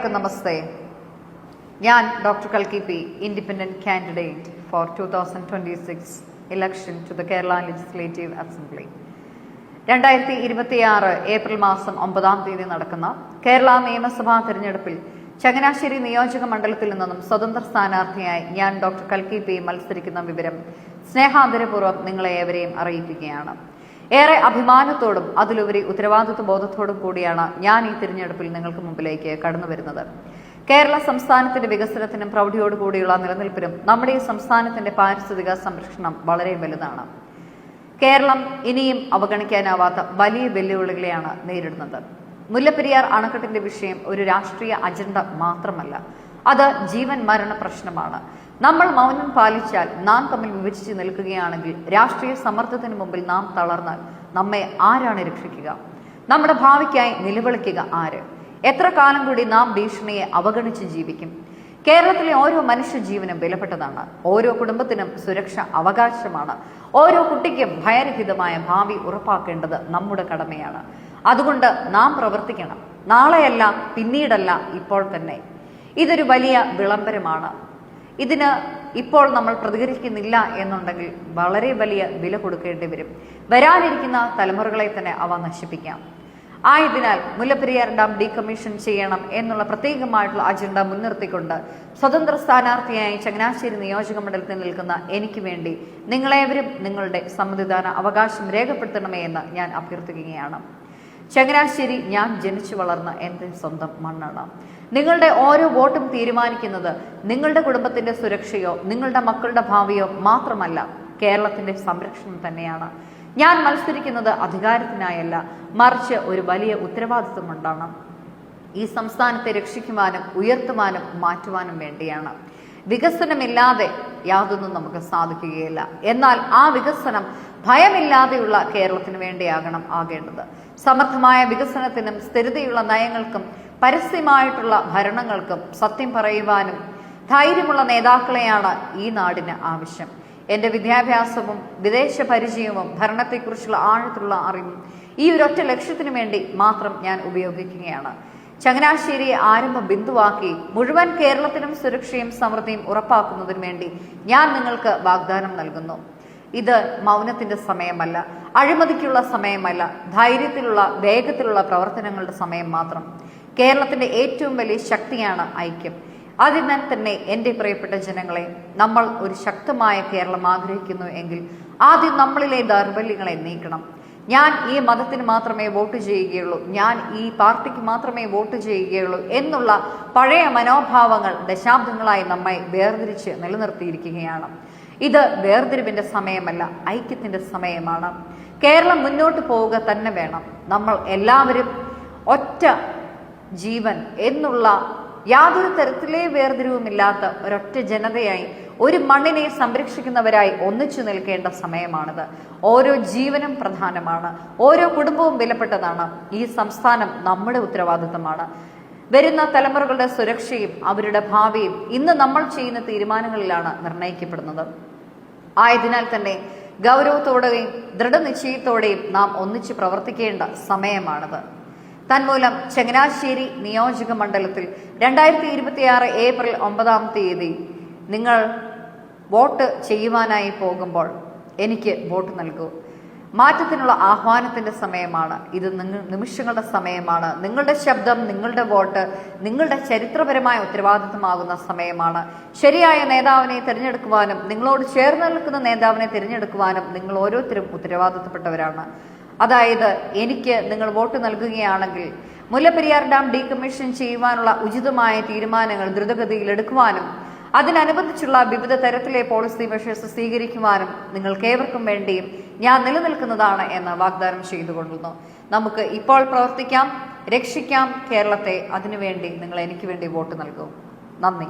നമസ്തേ. ഞാൻ ഡോക്ടർ കൽക്കി P, independent candidate for 2026 election to the Kerala legislative assembly. 2026 April മാസം 9-ാം തീയതി നടക്കുന്ന കേരള നിയമസഭാ തെരഞ്ഞെടുപ്പിൽ ചങ്ങനാശ്ശേരി നിയോജക മണ്ഡലത്തിൽ നിന്നും സ്വതന്ത്ര സ്ഥാനാർത്ഥിയായി ഞാൻ ഡോക്ടർ കൽക്കി പി മത്സരിക്കുന്ന വിവരം സ്നേഹാദരപൂർവ്വം നിങ്ങളെ ഏവരെയും അറിയിക്കുകയാണ്. ഏറെ അഭിമാനത്തോടും അതിലുപരി ഉത്തരവാദിത്വ ബോധത്തോടും കൂടിയാണ് ഞാൻ ഈ തിരഞ്ഞെടുപ്പിൽ നിങ്ങൾക്ക് മുമ്പിലേക്ക് കടന്നു വരുന്നത്. കേരള സംസ്ഥാനത്തിന്റെ വികസനത്തിനും പ്രൗഢിയോടുകൂടിയുള്ള നിലനിൽപ്പിനും നമ്മുടെ ഈ സംസ്ഥാനത്തിന്റെ പാരിസ്ഥിതിക സംരക്ഷണം വളരെ വലുതാണ്. കേരളം ഇനിയും അവഗണിക്കാനാവാത്ത വലിയ വെല്ലുവിളികളെയാണ് നേരിടുന്നത്. മുല്ലപ്പെരിയാർ അണക്കെട്ടിന്റെ വിഷയം ഒരു രാഷ്ട്രീയ അജണ്ട മാത്രമല്ല, അത് ജീവൻ മരണ പ്രശ്നമാണ്. നമ്മൾ മൗനം പാലിച്ചാൽ, നാം തമ്മിൽ വിഭജിച്ച് നിൽക്കുകയാണെങ്കിൽ, രാഷ്ട്രീയ സമ്മർദ്ദത്തിന് മുമ്പിൽ നാം തളർന്നാൽ നമ്മെ ആരാണ് രക്ഷിക്കുക? നമ്മുടെ ഭാവിക്കായി നിലവിളിക്കുക ആര്? എത്ര കാലം കൂടി നാം ഭീഷണിയെ അവഗണിച്ച് ജീവിക്കും? കേരളത്തിലെ ഓരോ മനുഷ്യജീവനും വിലപ്പെട്ടതാണ്. ഓരോ കുടുംബത്തിനും സുരക്ഷ അവകാശമാണ്. ഓരോ കുട്ടിക്കും ഭയരഹിതമായ ഭാവി ഉറപ്പാക്കേണ്ടത് നമ്മുടെ കടമയാണ്. അതുകൊണ്ട് നാം പ്രവർത്തിക്കണം. നാളെയല്ല, പിന്നീടല്ല, ഇപ്പോൾ തന്നെ. ഇതൊരു വലിയ വിളംബരമാണ്. ഇതിന് ഇപ്പോൾ നമ്മൾ പ്രതികരിക്കുന്നില്ല എന്നുണ്ടെങ്കിൽ വളരെ വലിയ വില കൊടുക്കേണ്ടി വരും. വരാനിരിക്കുന്ന തലമുറകളെ തന്നെ അവ നശിപ്പിക്കാം. ആയതിനാൽ മുല്ലപ്പെരിയാർ ഡാം ഡീകമ്മീഷൻ ചെയ്യണം എന്നുള്ള പ്രത്യേകമായിട്ടുള്ള അജണ്ട മുൻനിർത്തിക്കൊണ്ട് സ്വതന്ത്ര സ്ഥാനാർത്ഥിയായി ചങ്ങനാശ്ശേരി നിയോജക മണ്ഡലത്തിൽ നിൽക്കുന്ന എനിക്ക് വേണ്ടി നിങ്ങളേവരും നിങ്ങളുടെ സമ്മതിദാന അവകാശം രേഖപ്പെടുത്തണമേ എന്ന് ഞാൻ അഭ്യർത്ഥിക്കുകയാണ്. ചങ്ങനാശ്ശേരി ഞാൻ ജനിച്ചു വളർന്ന എൻ്റെ സ്വന്തം മണ്ണാണ്. നിങ്ങളുടെ ഓരോ വോട്ടും തീരുമാനിക്കുന്നത് നിങ്ങളുടെ കുടുംബത്തിന്റെ സുരക്ഷയോ നിങ്ങളുടെ മക്കളുടെ ഭാവിയോ മാത്രമല്ല, കേരളത്തിന്റെ സംരക്ഷണം തന്നെയാണ്. ഞാൻ മത്സരിക്കുന്നത് അധികാരത്തിനായല്ല, മറിച്ച് ഒരു വലിയ ഉത്തരവാദിത്വം കൊണ്ടാണ്. ഈ സംസ്ഥാനത്തെ രക്ഷിക്കുവാനും ഉയർത്തുവാനും മാറ്റുവാനും വേണ്ടിയാണ്. വികസനമില്ലാതെ യാതൊന്നും നമുക്ക് സാധിക്കുകയില്ല. എന്നാൽ ആ വികസനം ഭയമില്ലാതെയുള്ള കേരളത്തിന് വേണ്ടിയാകണം ആകേണ്ടത്. സമർത്ഥമായ വികസനത്തിനും സ്ഥിരതയുള്ള നയങ്ങൾക്കും പരസ്യമായിട്ടുള്ള ഭരണങ്ങൾക്കും സത്യം പറയുവാനും ധൈര്യമുള്ള നേതാക്കളെയാണ് ഈ നാടിന് ആവശ്യം. എൻ്റെ വിദ്യാഭ്യാസവും വിദേശ പരിചയവും ഭരണത്തെക്കുറിച്ചുള്ള ആഴത്തിലുള്ള അറിവും ഈ ഒരൊറ്റ ലക്ഷ്യത്തിനു വേണ്ടി മാത്രം ഞാൻ ഉപയോഗിക്കുകയാണ്. ചങ്ങനാശ്ശേരിയെ ആരംഭ ബിന്ദുവാക്കി മുഴുവൻ കേരളത്തിനും സുരക്ഷയും സമൃദ്ധിയും ഉറപ്പാക്കുന്നതിന് വേണ്ടി ഞാൻ നിങ്ങൾക്ക് വാഗ്ദാനം നൽകുന്നു. ഇത് മൗനത്തിന്റെ സമയമല്ല, അഴിമതിക്കുള്ള സമയമല്ല, ധൈര്യത്തിലുള്ള വേഗത്തിലുള്ള പ്രവർത്തനങ്ങളുടെ സമയം മാത്രം. കേരളത്തിന്റെ ഏറ്റവും വലിയ ശക്തിയാണ് ഐക്യം. അതിനാൽ തന്നെ എൻ്റെ പ്രിയപ്പെട്ട ജനങ്ങളെ, നമ്മൾ ഒരു ശക്തമായ കേരളം ആഗ്രഹിക്കുന്നു എങ്കിൽ ആദ്യം നമ്മളിലെ ദൗർബല്യങ്ങളെ നീക്കണം. ഞാൻ ഈ മതത്തിന് മാത്രമേ വോട്ട് ചെയ്യുകയുള്ളൂ, ഞാൻ ഈ പാർട്ടിക്ക് മാത്രമേ വോട്ട് ചെയ്യുകയുള്ളൂ എന്നുള്ള പഴയ മനോഭാവങ്ങൾ ദശാബ്ദങ്ങളായി നമ്മെ വേർതിരിച്ച് നിലനിർത്തിയിരിക്കുകയാണ്. ഇത് വേർതിരിവിന്റെ സമയമല്ല, ഐക്യത്തിന്റെ സമയമാണ്. കേരളം മുന്നോട്ട് പോവുക തന്നെ വേണം. നമ്മൾ എല്ലാവരും ഒറ്റ ജീവൻ എന്നുള്ള യാതൊരു തരത്തിലെ വേർതിരിവുമില്ലാത്ത ഒരൊറ്റ ജനതയായി, ഒരു മണ്ണിനെ സംരക്ഷിക്കുന്നവരായി ഒന്നിച്ചു നിൽക്കേണ്ട സമയമാണിത്. ഓരോ ജീവനും പ്രധാനമാണ്. ഓരോ കുടുംബവും വിലപ്പെട്ടതാണ്. ഈ സംസ്ഥാനം നമ്മുടെ ഉത്തരവാദിത്തമാണ്. വരുന്ന തലമുറകളുടെ സുരക്ഷയും അവരുടെ ഭാവിയും ഇന്ന് നമ്മൾ ചെയ്യുന്ന തീരുമാനങ്ങളിലാണ് നിർണ്ണയിക്കപ്പെടുന്നത്. ആയതിനാൽ തന്നെ ഗൗരവത്തോടെയും ദൃഢനിശ്ചയത്തോടെയും നാം ഒന്നിച്ച് പ്രവർത്തിക്കേണ്ട സമയമാണിത്. തന്മൂലം ചങ്ങനാശ്ശേരി നിയോജക മണ്ഡലത്തിൽ 2026 ഏപ്രിൽ 9-ാം തീയതി നിങ്ങൾ വോട്ട് ചെയ്യുവാനായി പോകുമ്പോൾ എനിക്ക് വോട്ട് നൽകൂ. മാറ്റത്തിനുള്ള ആഹ്വാനത്തിന്റെ സമയമാണ് ഇത്. നിമിഷങ്ങളുടെ സമയമാണ്. നിങ്ങളുടെ ശബ്ദം, നിങ്ങളുടെ വോട്ട് നിങ്ങളുടെ ചരിത്രപരമായ ഉത്തരവാദിത്വമാകുന്ന സമയമാണ്. ശരിയായ നേതാവിനെ തിരഞ്ഞെടുക്കുവാനും നിങ്ങളോട് ചേർന്ന് നിൽക്കുന്ന നേതാവിനെ തിരഞ്ഞെടുക്കുവാനും നിങ്ങൾ ഓരോരുത്തരും ഉത്തരവാദിത്തപ്പെട്ടവരാണ്. അതായത്, എനിക്ക് നിങ്ങൾ വോട്ട് നൽകുകയാണെങ്കിൽ മുല്ലപ്പെരിയാർ ഡാം ഡീകമ്മീഷൻ ചെയ്യുവാനുള്ള ഉചിതമായ തീരുമാനങ്ങൾ ദ്രുതഗതിയിൽ എടുക്കുവാനും അതിനനുബന്ധിച്ചുള്ള വിവിധ തരത്തിലെ പോളിസി മെഷേഴ്സ് സ്വീകരിക്കുവാനും നിങ്ങൾക്കേവർക്കും വേണ്ടിയും ഞാൻ നിലനിൽക്കുന്നതാണ് എന്ന് വാഗ്ദാനം ചെയ്തുകൊള്ളുന്നു. നമുക്ക് ഇപ്പോൾ പ്രവർത്തിക്കാം, രക്ഷിക്കാം കേരളത്തെ. അതിനുവേണ്ടി നിങ്ങൾ എനിക്ക് വേണ്ടി വോട്ട് നൽകൂ. നന്ദി.